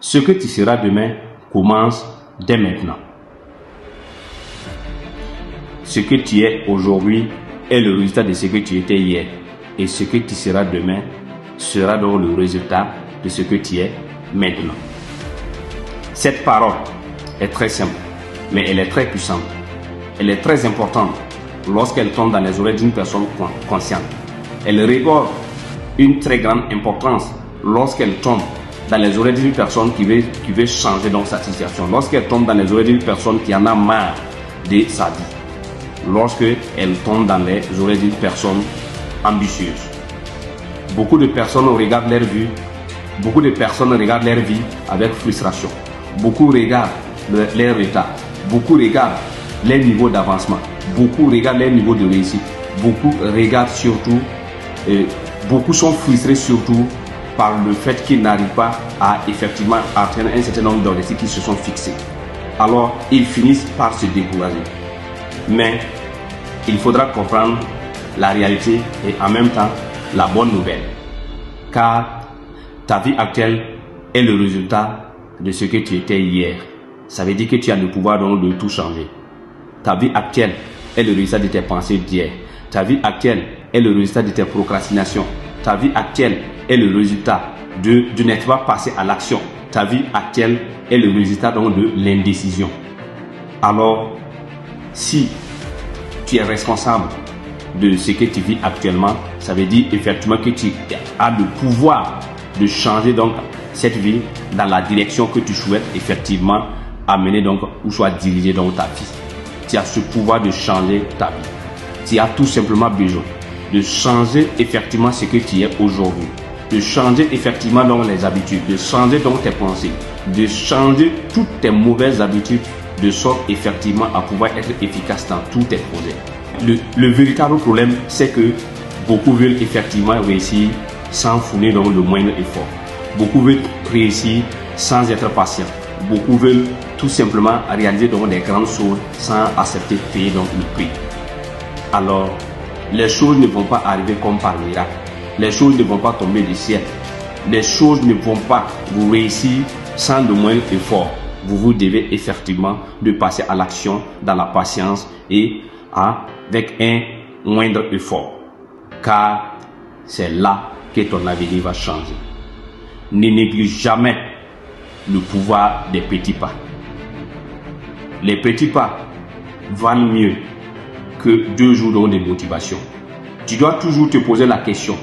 Ce que tu seras demain commence dès maintenant. Ce que tu es aujourd'hui est le résultat de ce que tu étais hier. Et ce que tu seras demain sera donc le résultat de ce que tu es maintenant. Cette parole est très simple, mais elle est très puissante. Elle est très importante lorsqu'elle tombe dans les oreilles d'une personne consciente. Elle régorge une très grande importance lorsqu'elle tombe dans les oreilles d'une personne qui veut changer donc sa situation. Lorsqu'elle tombe dans les oreilles d'une personne qui en a marre de sa vie. Lorsqu'elle tombe dans les oreilles d'une personne ambitieuse. Beaucoup de personnes regardent leur vie. Beaucoup de personnes regardent leur vie avec frustration. Beaucoup regardent leur retard. Beaucoup regardent les niveaux d'avancement. Beaucoup regardent les niveaux de réussite. Beaucoup regardent surtout, beaucoup sont frustrés surtout par le fait qu'ils n'arrivent pas à effectivement atteindre un certain nombre d'objectifs qu'ils se sont fixés. Alors, ils finissent par se décourager. Mais il faudra comprendre la réalité et en même temps la bonne nouvelle. Car ta vie actuelle est le résultat de ce que tu étais hier. Ça veut dire que tu as le pouvoir donc de tout changer. Ta vie actuelle est le résultat de tes pensées d'hier. Ta vie actuelle est le résultat de tes procrastinations. Ta vie actuelle est le résultat de n'être pas passé à l'action. Ta vie actuelle est le résultat donc de l'indécision. Alors, si tu es responsable de ce que tu vis actuellement, ça veut dire effectivement que tu as le pouvoir de changer donc cette vie dans la direction que tu souhaites effectivement amener donc ou soit diriger donc ta vie. Tu as ce pouvoir de changer ta vie. Tu as tout simplement besoin de changer effectivement ce que tu es aujourd'hui, de changer effectivement donc les habitudes, de changer donc tes pensées, de changer toutes tes mauvaises habitudes de sorte effectivement à pouvoir être efficace dans tous tes projets. Le véritable problème, c'est que beaucoup veulent effectivement réussir sans fournir donc le moindre effort. Beaucoup veulent réussir sans être patient. Beaucoup veulent tout simplement réaliser donc des grandes choses sans accepter de payer donc le prix. Alors, les choses ne vont pas arriver comme par miracle. Les choses ne vont pas tomber du ciel. Les choses ne vont pas vous réussir sans le moindre effort. Vous devez effectivement de passer à l'action dans la patience et avec un moindre effort. Car c'est là que ton avenir va changer. Ne néglige jamais le pouvoir des petits pas. Les petits pas valent mieux que 2 jours de motivation. Tu dois toujours te poser la question: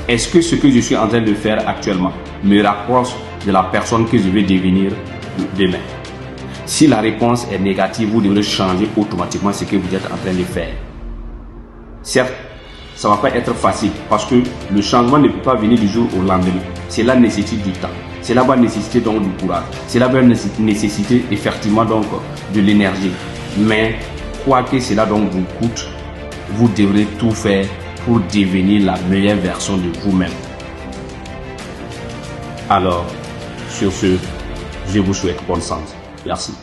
est-ce que ce que je suis en train de faire actuellement me rapproche de la personne que je vais devenir demain? Si la réponse est négative, vous devrez changer automatiquement ce que vous êtes en train de faire. Certes, ça ne va pas être facile parce que le changement ne peut pas venir du jour au lendemain. Cela nécessite du temps. Cela va nécessiter donc du courage. Cela va nécessiter effectivement donc de l'énergie. Mais quoi que cela donc vous coûte, vous devrez tout faire pour devenir la meilleure version de vous-même. Alors, sur ce, je vous souhaite bonne chance. Merci.